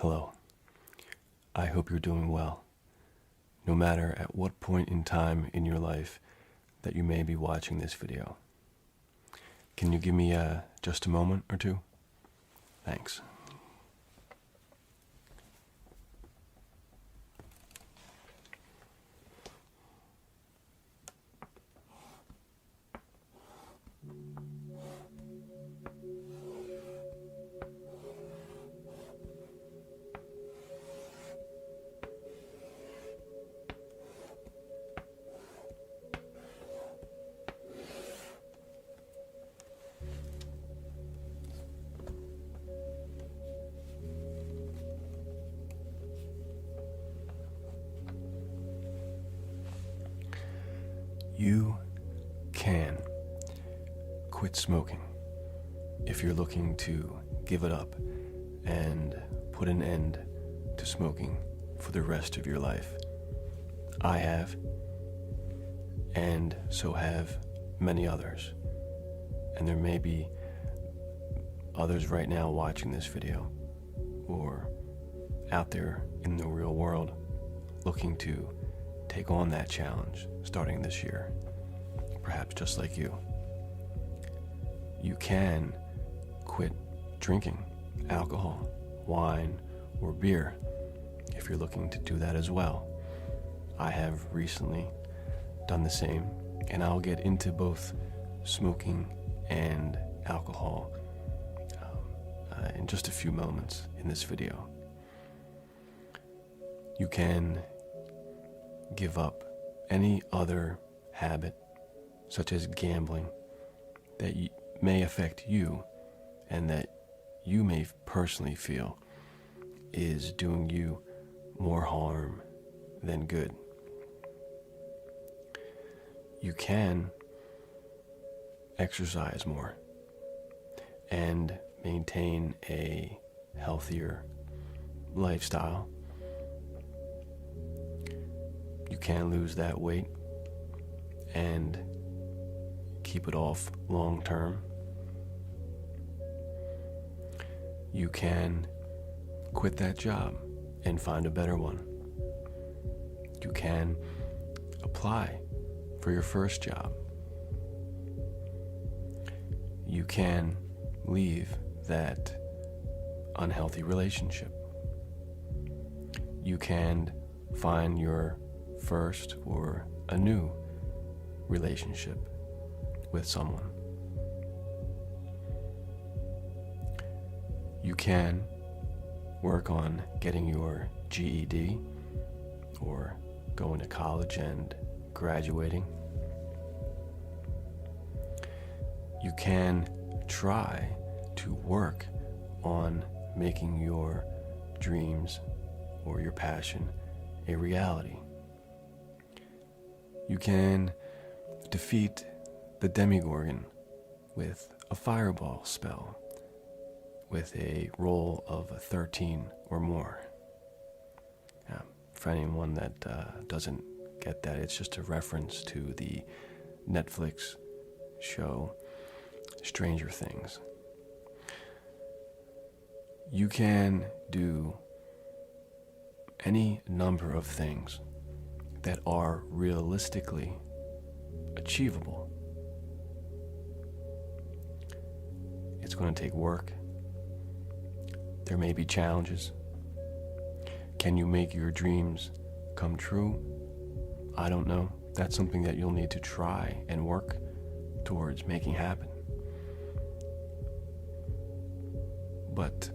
Hello. I hope you're doing well, no matter at what point in time in your life that you may be watching this video. Can you give me just a moment or two? Thanks. You can quit smoking if you're looking to give it up and put an end to smoking for the rest of your life. I have, and so have many others. And there may be others right now watching this video or out there in the real world looking to take on that challenge starting this year, perhaps just like you. You can quit drinking alcohol, wine, or beer if you're looking to do that as well. I have recently done the same, and I'll get into both smoking and alcohol in just a few moments in this video. You can give up any other habit, such as gambling, that may affect you and that you may personally feel is doing you more harm than good. You can exercise more and maintain a healthier lifestyle. You can lose that weight and keep it off long term. You can quit that job and find a better one. You can apply for your first job. You can leave that unhealthy relationship. You can find your first or a new relationship with someone. You can work on getting your GED or going to college and graduating. You can try to work on making your dreams or your passion a reality. You can defeat the Demogorgon with a fireball spell with a roll of 13 or more. For anyone that doesn't get that, it's just a reference to the Netflix show Stranger Things. You can do any number of things that are realistically achievable. It's going to take work. There may be challenges. Can you make your dreams come true? I don't know. That's something that you'll need to try and work towards making happen. But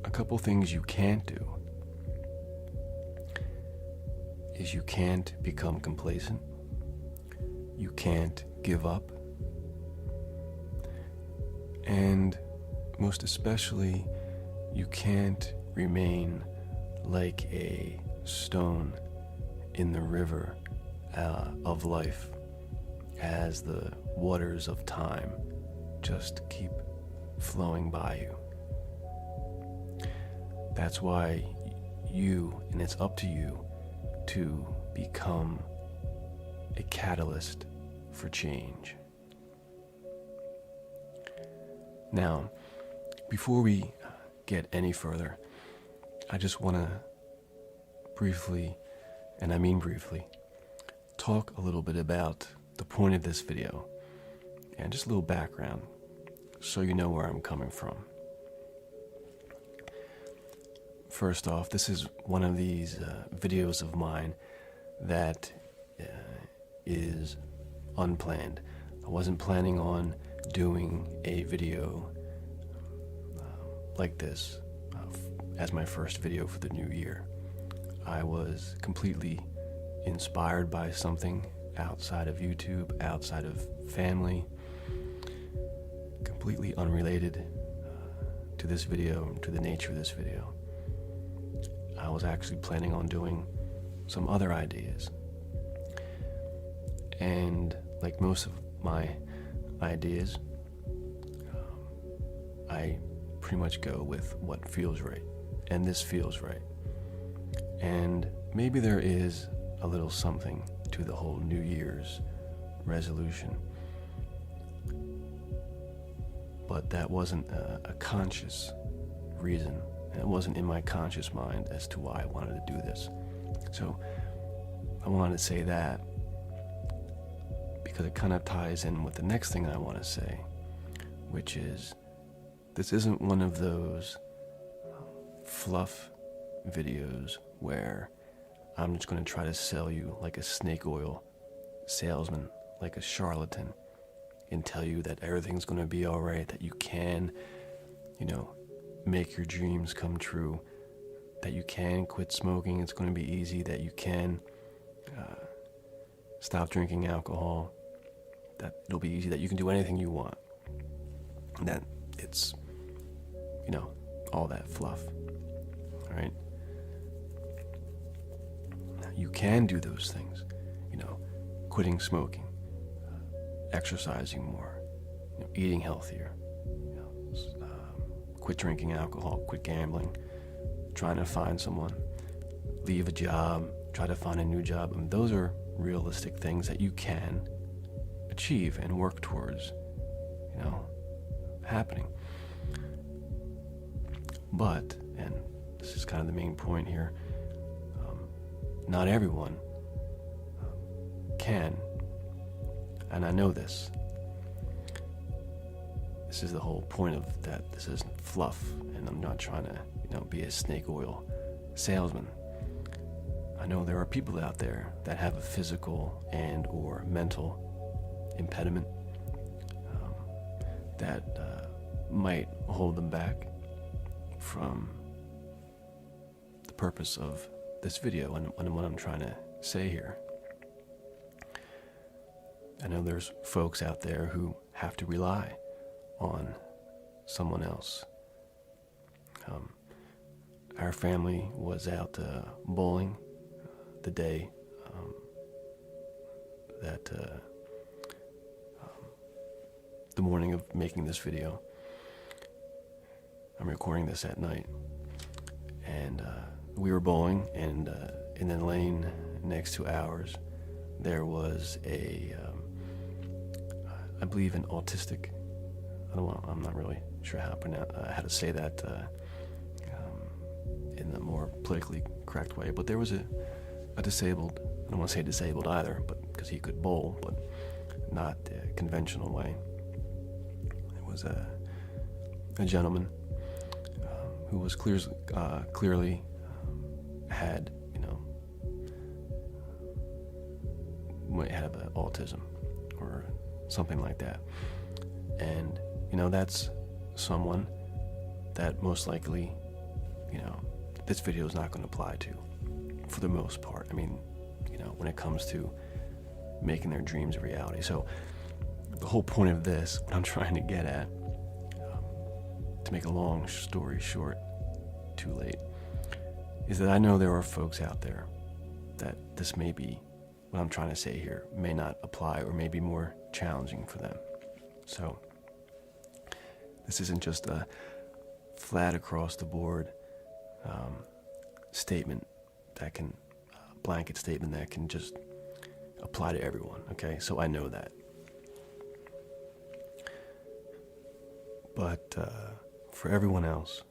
a couple things you can't do is you can't become complacent. You can't give up. And most especially, you can't remain like a stone in the river of life as the waters of time just keep flowing by you. That's why you, and it's up to you, to become a catalyst for change. Now, before we get any further, I just want to briefly, and I mean briefly, talk a little bit about the point of this video and just a little background so you know where I'm coming from. First off, this is one of these videos of mine that is unplanned. I wasn't planning on doing a video like this as my first video for the new year. I was completely inspired by something outside of YouTube, outside of family, completely unrelated to this video, to the nature of this video. I was actually planning on doing some other ideas. And like most of my ideas, I pretty much go with what feels right. And this feels right. And maybe there is a little something to the whole New Year's resolution. But that wasn't a conscious reason. And it wasn't in my conscious mind as to why I wanted to do this. So I wanted to say that because it kind of ties in with the next thing I want to say, which is this isn't one of those fluff videos where I'm just going to try to sell you like a snake oil salesman, like a charlatan, and tell you that everything's going to be all right, that you can, make your dreams come true, that you can quit smoking, it's going to be easy, that you can stop drinking alcohol, that it'll be easy, that you can do anything you want, that it's, all that fluff, all right? You can do those things, quitting smoking, exercising more, eating healthier, quit drinking alcohol, quit gambling, trying to find someone, leave a job, try to find a new job. I mean, those are realistic things that you can achieve and work towards, happening. But, and this is kind of the main point here, not everyone can, and I know this. This is the whole point of that. This isn't fluff, and I'm not trying to, be a snake oil salesman. I know there are people out there that have a physical and or mental impediment that might hold them back from the purpose of this video and what I'm trying to say here. I know there's folks out there who have to rely on someone else. Our family was out bowling the day that the morning of making this video. I'm recording this at night, and we were bowling, and in the lane next to ours there was I believe an autistic, I'm not really sure how to say that in the more politically correct way, but there was a disabled, I don't want to say disabled either, but because he could bowl, but not the conventional way. It was a gentleman who was clearly had, might have autism or something like that. And, that's someone that most likely, this video is not going to apply to for the most part. I mean, when it comes to making their dreams a reality. So the whole point of this, what I'm trying to get at, to make a long story short, too late, is that I know there are folks out there that this may be, what I'm trying to say here, may not apply or may be more challenging for them. So this isn't just a flat across the board statement that can, blanket statement that can just apply to everyone, okay? So I know that. But for everyone else,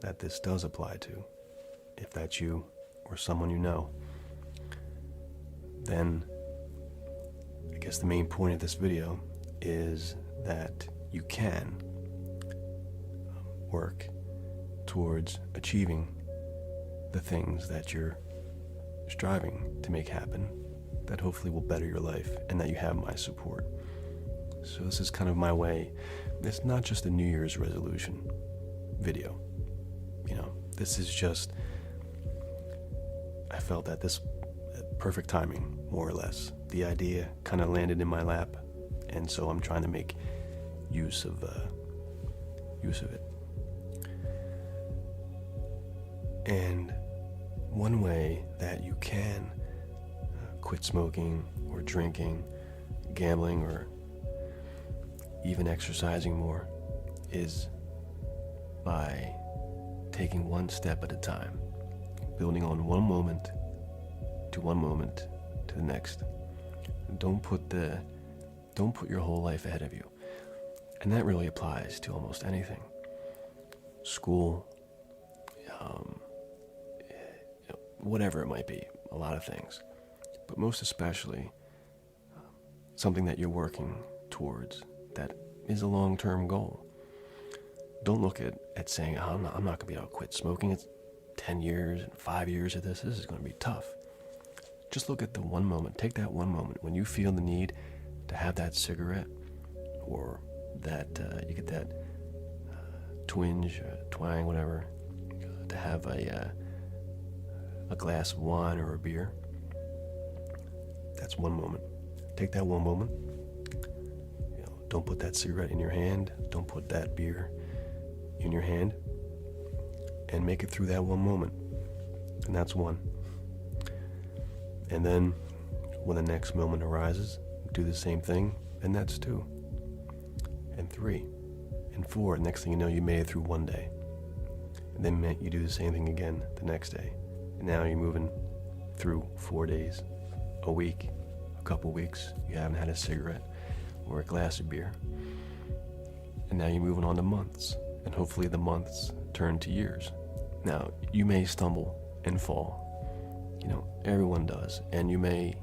that this does apply to, if that's you or someone you know, then I guess the main point of this video is that you can work towards achieving the things that you're striving to make happen, that hopefully will better your life, and that you have my support. So this is kind of my way. It's not just a New Year's resolution video. This is just, I felt that this perfect timing, more or less. The idea kind of landed in my lap, and so I'm trying to make use of it. And one way that you can quit smoking or drinking, gambling, or even exercising more is by taking one step at a time, building on one moment to the next. Don't put your whole life ahead of you. And that really applies to almost anything. School, whatever it might be, a lot of things. But most especially, something that you're working towards that is a long-term goal. Don't look at saying, I'm not going to be able to quit smoking. It's 10 years and 5 years of this. This is going to be tough. Just look at the one moment. Take that one moment when you feel the need to have that cigarette, or that you get that twinge, twang, whatever, to have a glass of wine or a beer. That's one moment. Take that one moment. Don't put that cigarette in your hand. Don't put that beer in your hand. And make it through that one moment. And that's one. And then when the next moment arises, do the same thing, and that's 2. And 3. And 4. Next thing you know, you made it through one day. And then you do the same thing again the next day. And now you're moving through 4 days, a week, a couple weeks. You haven't had a cigarette or a glass of beer. And now you're moving on to months. And hopefully the months turn to years. Now, you may stumble and fall. Everyone does. And you may,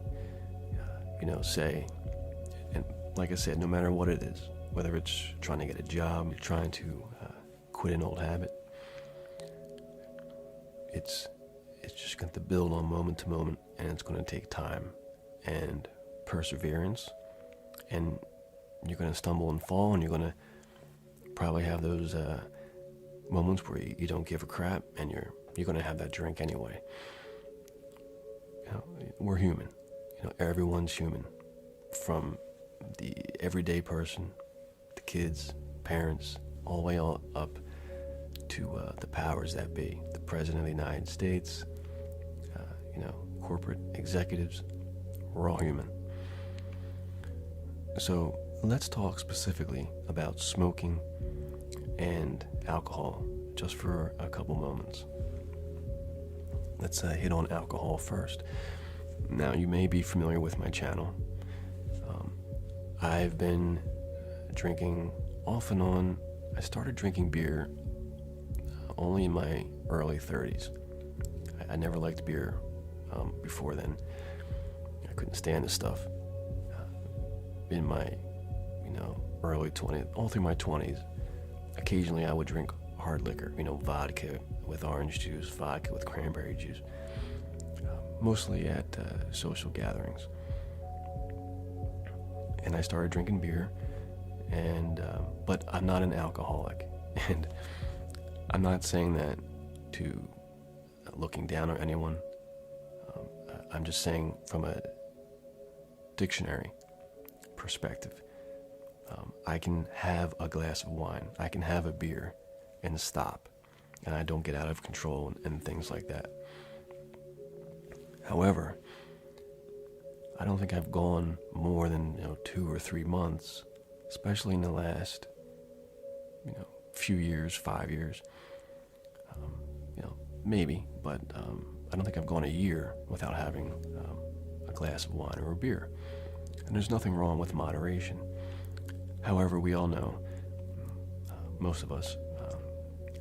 say, and like I said, no matter what it is, whether it's trying to get a job, you're trying to quit an old habit, it's just going to build on moment to moment, and it's going to take time and perseverance, and you're going to stumble and fall, and you're going to probably have those moments where you don't give a crap, and you're going to have that drink anyway. We're human. Everyone's human, from the everyday person, the kids, parents, all the way up to the powers that be, the President of the United States, corporate executives. We're all human. So let's talk specifically about smoking and alcohol just for a couple moments. Let's hit on alcohol first. Now, you may be familiar with my channel. I've been drinking off and on. I started drinking beer only in my early 30s. I never liked beer before then. I couldn't stand this stuff. In my, early 20s, all through my 20s, occasionally I would drink hard liquor, vodka with orange juice, vodka with cranberry juice, mostly at social gatherings. And I started drinking beer, but I'm not an alcoholic, and I'm not saying that to looking down on anyone. I'm just saying from a dictionary perspective, I can have a glass of wine, I can have a beer and stop, and I don't get out of control and things like that. However, I don't think I've gone more than 2 or 3 months, especially in the last few years, 5 years, maybe, but I don't think I've gone a year without having a glass of wine or a beer. And there's nothing wrong with moderation. However, we all know, most of us,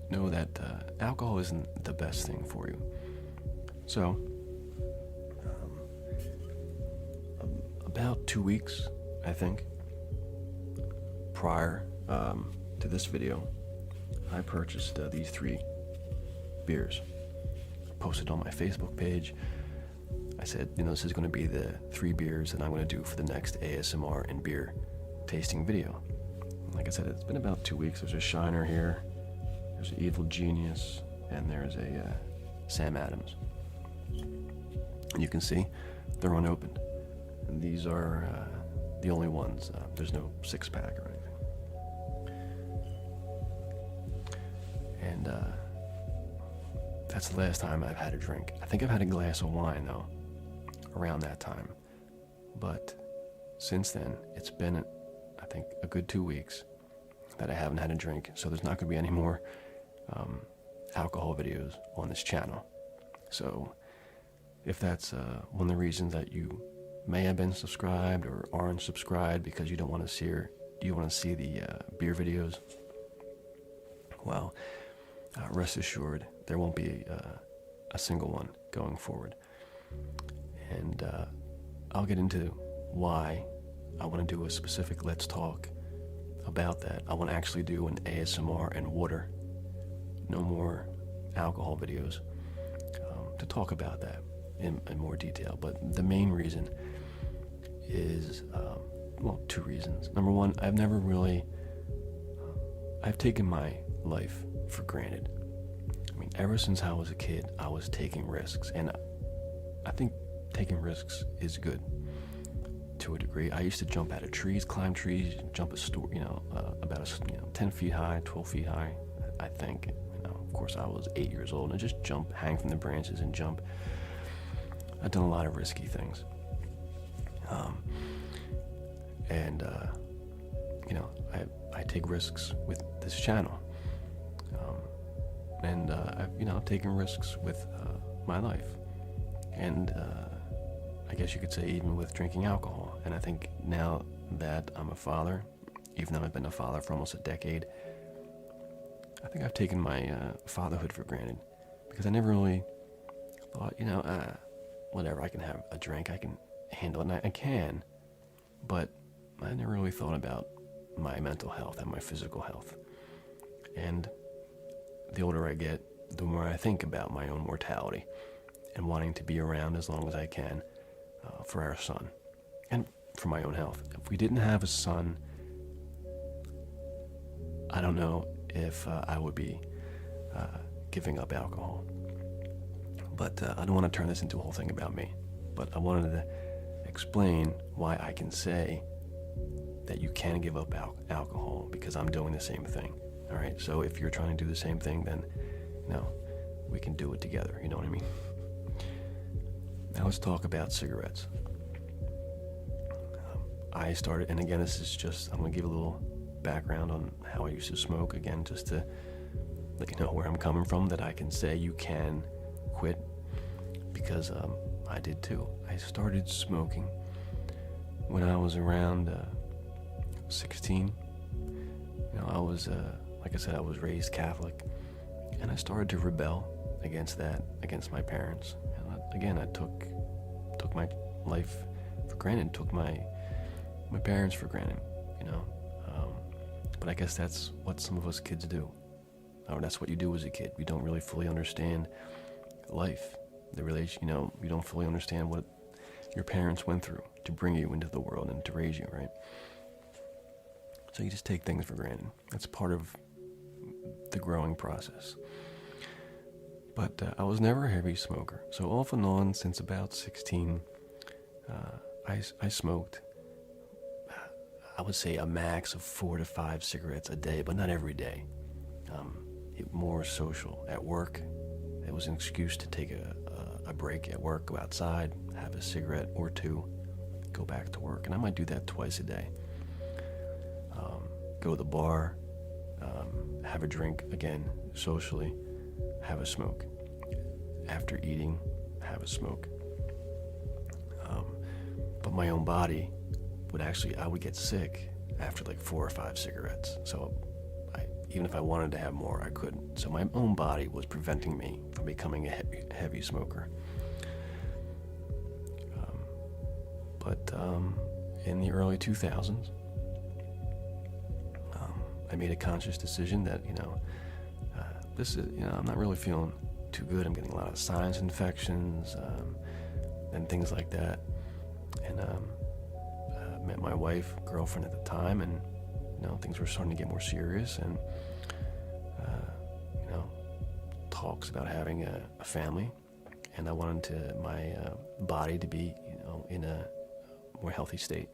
know that alcohol isn't the best thing for you. So, about 2 weeks, I think, prior to this video, I purchased these 3 beers. Posted on my Facebook page. I said, this is going to be the 3 beers that I'm going to do for the next ASMR and beer tasting video. Like I said, it's been about 2 weeks. There's a Shiner here, there's an Evil Genius, and there's a Sam Adams. And you can see they're unopened. And these are the only ones. There's no 6-pack or anything. And that's the last time I've had a drink. I think I've had a glass of wine, though, around that time. But since then, it's been, I think, a good 2 weeks that I haven't had a drink. So there's not going to be any more alcohol videos on this channel. So if that's one of the reasons that you may have been subscribed or aren't subscribed because you don't want to see the beer videos, well, rest assured there won't be a single one going forward. And I'll get into why I want to do a specific Let's Talk about that. I want to actually do an ASMR and water, no more alcohol videos, to talk about that in more detail. But the main reason is, 2 reasons. Number one, I've taken my life for granted. I mean, ever since I was a kid, I was taking risks, and I think taking risks is good to a degree. I used to jump out of trees, climb trees, jump about 10 feet high, 12 feet high, I think. Of course, I was 8 years old, and just jump, hang from the branches and jump. I've done a lot of risky things. I take risks with this channel. I've taken risks with my life. And I guess you could say even with drinking alcohol. And I think now that I'm a father, even though I've been a father for almost a decade, I think I've taken my fatherhood for granted. Because I never really thought, whatever, I can have a drink, I can handle it, and I can. But I never really thought about my mental health and my physical health. And the older I get, the more I think about my own mortality and wanting to be around as long as I can for our son and for my own health. If we didn't have a son, I don't know if I would be giving up alcohol. But I don't want to turn this into a whole thing about me. But I wanted to explain why I can say that you can give up alcohol, because I'm doing the same thing. All right, so if you're trying to do the same thing, then we can do it together. You know what I mean? Now let's talk about cigarettes. I started, and again, this is just, I'm going to give a little background on how I used to smoke, again, just to let you know where I'm coming from, that I can say you can quit, because I did too. I started smoking when I was around 16. I was, like I said, I was raised Catholic, and I started to rebel against that, against my parents. And again, I took my life for granted, took my parents for granted, But I guess that's what some of us kids do. Or that's what you do as a kid. You don't really fully understand life, the relation. You don't fully understand what your parents went through to bring you into the world and to raise you, right? So you just take things for granted. That's part of the growing process. But I was never a heavy smoker. So off and on, since about 16, I smoked, I would say a max of 4 to 5 cigarettes a day, but not every day. More social. At work, it was an excuse to take a break at work, go outside, have a cigarette or 2, go back to work. And I might do that twice a day. Go to the bar, have a drink, again, socially, have a smoke. After eating, have a smoke. But my own body I would get sick after like 4 or 5 cigarettes. So even if I wanted to have more, I couldn't. So my own body was preventing me from becoming a heavy smoker. But in the early 2000s, I made a conscious decision that, this is, I'm not really feeling too good. I'm getting a lot of sinus infections and things like that. And met my wife, girlfriend at the time, and things were starting to get more serious, and talks about having a family, and I wanted my body to be in a more healthy state.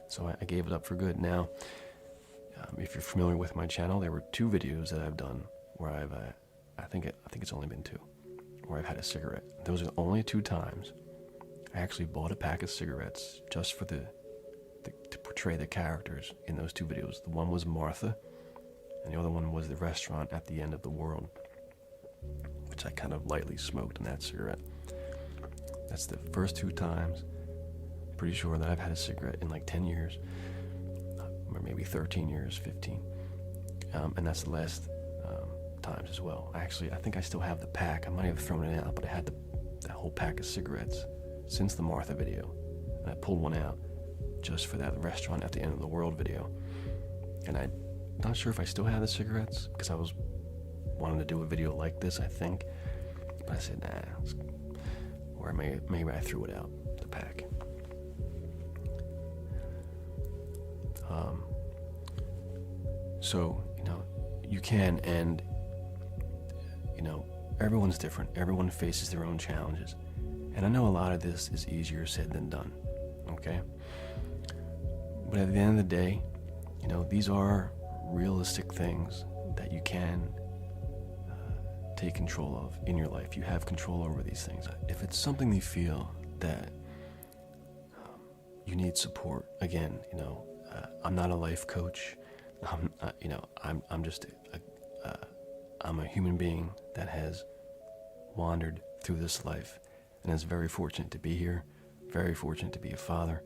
So I gave it up for good. Now, if you're familiar with my channel, there were 2 videos that I've done where I think it's only been 2, where I've had a cigarette. Those are only 2 times I actually bought a pack of cigarettes just for to portray the characters in those 2 videos. The one was Martha, and the other one was the restaurant at the end of the world, which I kind of lightly smoked in that cigarette. That's the first 2 times, pretty sure, that I've had a cigarette in like 10 years, or maybe 13 years, 15. And that's the last times as well. I think I still have the pack. I might have thrown it out, but I had the whole pack of cigarettes since the Martha video, and I pulled one out just for that restaurant at the end of the world video. And I'm not sure if I still have the cigarettes, because I was wanting to do a video like this, I think, but I said nah, or maybe I threw it out, the pack. So you can, and everyone's different. Everyone faces their own challenges, and I know a lot of this is easier said than done. Okay. But at the end of the day, these are realistic things that you can take control of in your life. You have control over these things. If it's something you feel that you need support, again, I'm not a life coach. I'm just I'm a human being that has wandered through this life and is very fortunate to be here, very fortunate to be a father.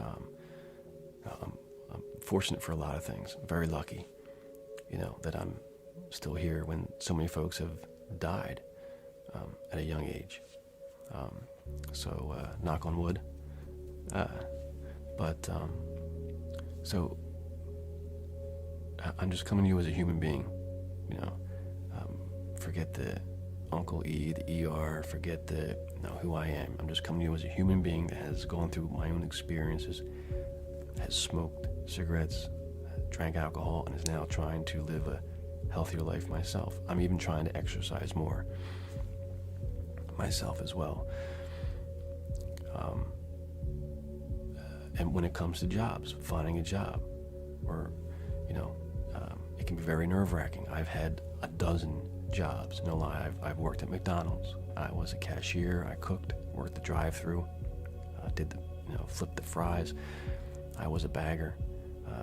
I'm fortunate for a lot of things. Very lucky, that I'm still here when so many folks have died at a young age. So knock on wood. So I'm just coming to you as a human being. Forget the Uncle E, the ER, forget who I am. I'm just coming to you as a human being that has gone through my own experiences, has smoked cigarettes, drank alcohol, and is now trying to live a healthier life myself. I'm even trying to exercise more myself as well. And when it comes to jobs, finding a job, or it can be very nerve-wracking. I've had a dozen jobs, no lie. I've worked at McDonald's. I was a cashier. I cooked, worked the drive-through, flipped the fries. I was a bagger,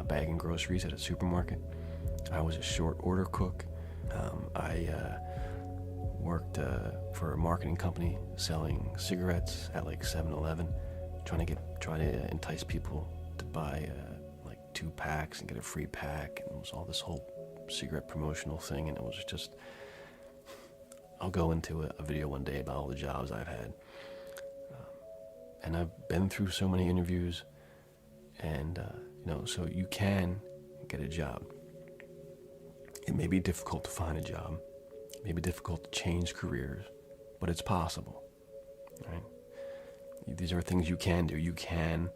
bagging groceries at a supermarket. I was a short order cook. I worked for a marketing company selling cigarettes at like 7-Eleven, trying to entice people to buy 2 packs and get a free pack, and it was all this whole cigarette promotional thing, and it was just, I'll go into a video one day about all the jobs I've had, and I've been through so many interviews, and so you can get a job. It may be difficult to find a job, it may be difficult to change careers, but it's possible, right? These are things you can do. You can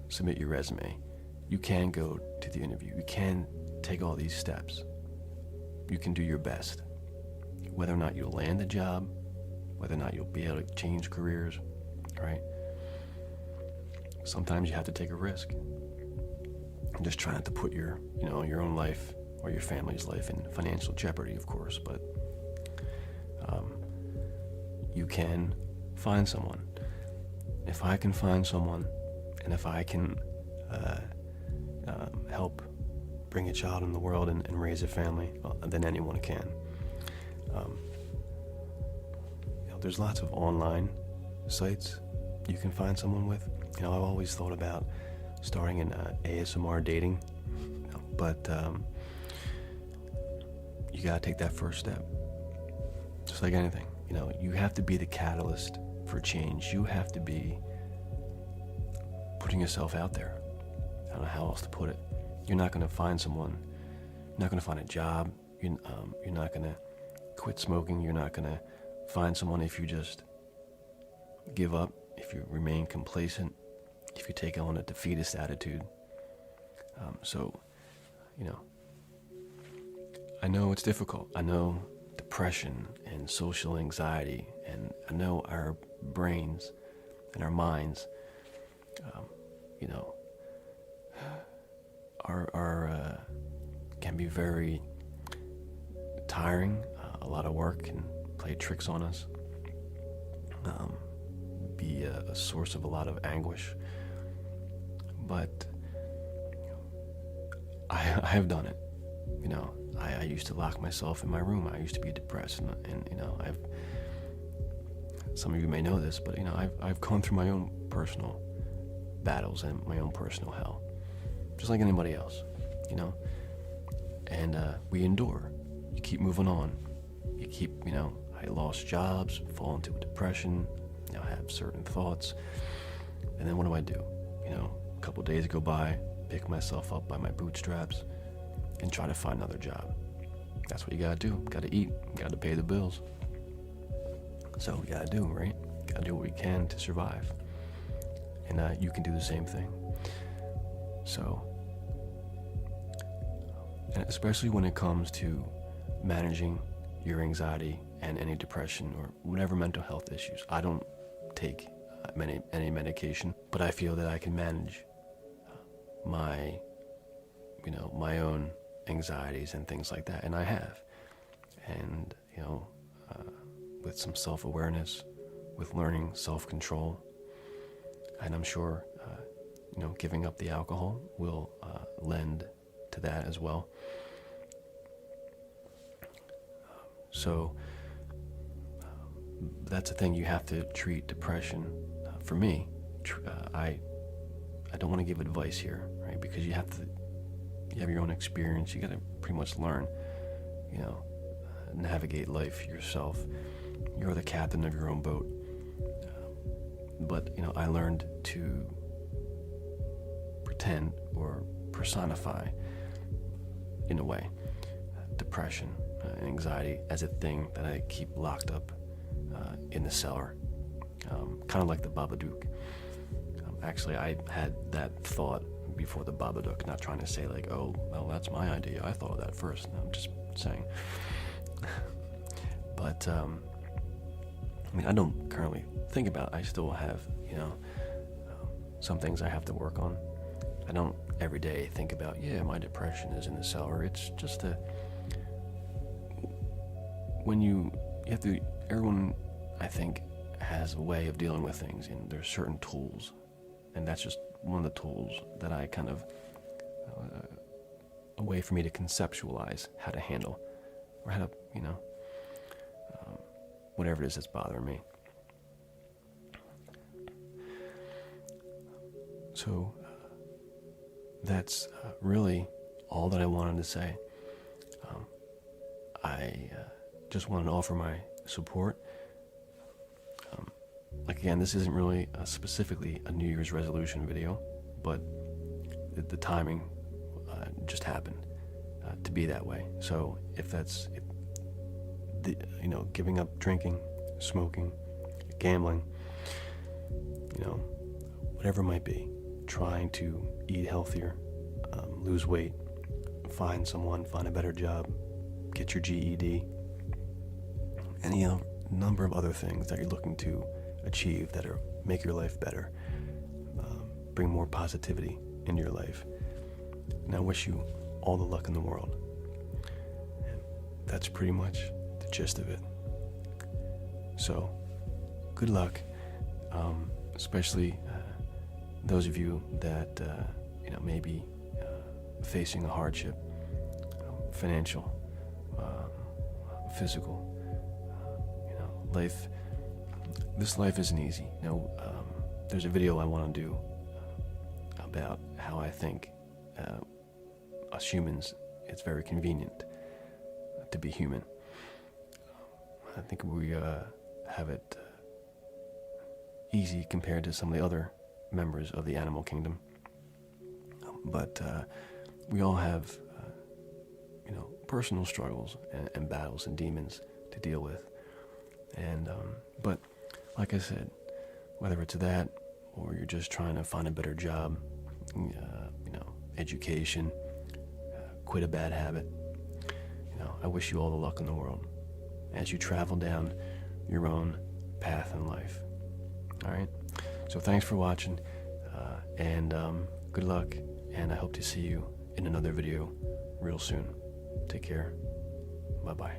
submit your resume. You can go to the interview. You can take all these steps. You can do your best. Whether or not you'll land the job, whether or not you'll be able to change careers, right? Sometimes you have to take a risk. I'm just trying not to put your own life or your family's life in financial jeopardy, of course, but you can find someone. If I can find someone, and if I can help bring a child in the world and raise a family, well, then anyone can. There's lots of online sites you can find someone with. I've always thought about starting an ASMR dating, but you gotta take that first step. Just like anything, you have to be the catalyst for change. You have to be putting yourself out there. I don't know how else to put it. You're not gonna find someone. You're not gonna find a job. You're not gonna quit smoking. You're not gonna find someone if you just give up, if you remain complacent, if you take on a defeatist attitude. So, I know it's difficult. I know depression and social anxiety, and I know our brains and our minds, can be very tiring. A lot of work can play tricks on us, be a source of a lot of anguish. But I have done it. I used to lock myself in my room. I used to be depressed, and some of you may know this, but I've gone through my own personal battles and my own personal hell, just like anybody else, and we endure. You keep moving on. You keep, I lost jobs, fall into a depression, have certain thoughts, and then what do? A couple days go by, pick myself up by my bootstraps, and try to find another job. That's what you gotta do. Gotta eat, gotta pay the bills. So we gotta do, right? Gotta do what we can to survive. And you can do the same thing. So, and especially when it comes to managing your anxiety and any depression or whatever mental health issues. I don't take any medication, but I feel that I can manage my own anxieties and things like that, and I have. And with some self-awareness, with learning self-control, and I'm sure giving up the alcohol will lend to that as well. So that's the thing. You have to treat depression. For me, I don't want to give advice here, right? Because you have your own experience. You got to pretty much learn, navigate life yourself. You're the captain of your own boat. But I learned to pretend or personify, in a way, depression and anxiety as a thing that I keep locked up in the cellar, kind of like the Babadook. Actually, I had that thought before the Babadook, not trying to say like, oh, well, that's my idea. I thought of that first. No, I'm just saying. But, I don't currently think about it. I still have, some things I have to work on. I don't every day think about, my depression is in the cellar. It's just everyone, I think, has a way of dealing with things, and there's certain tools, and that's just one of the tools that I kind of, a way for me to conceptualize how to handle, or how to, whatever it is that's bothering me. So that's really all that I wanted to say. I just wanted to offer my support. Again, this isn't really specifically a New Year's resolution video, but the timing just happened to be that way. So if that's giving up drinking, smoking, gambling, whatever it might be, trying to eat healthier, lose weight, find a better job, get your GED, and number of other things that you're looking to achieve that make your life better, bring more positivity into your life. And I wish you all the luck in the world. And that's pretty much the gist of it. So, good luck, especially those of you that may be facing a hardship, financial, physical. This life isn't easy. There's a video I want to do about how I think us humans, it's very convenient to be human. I think we have it easy compared to some of the other members of the animal kingdom. But we all have, personal struggles and battles and demons to deal with. And but like I said, whether it's that or you're just trying to find a better job, education, quit a bad habit, I wish you all the luck in the world as you travel down your own path in life. All right. So thanks for watching, and good luck. And I hope to see you in another video real soon. Take care. Bye-bye.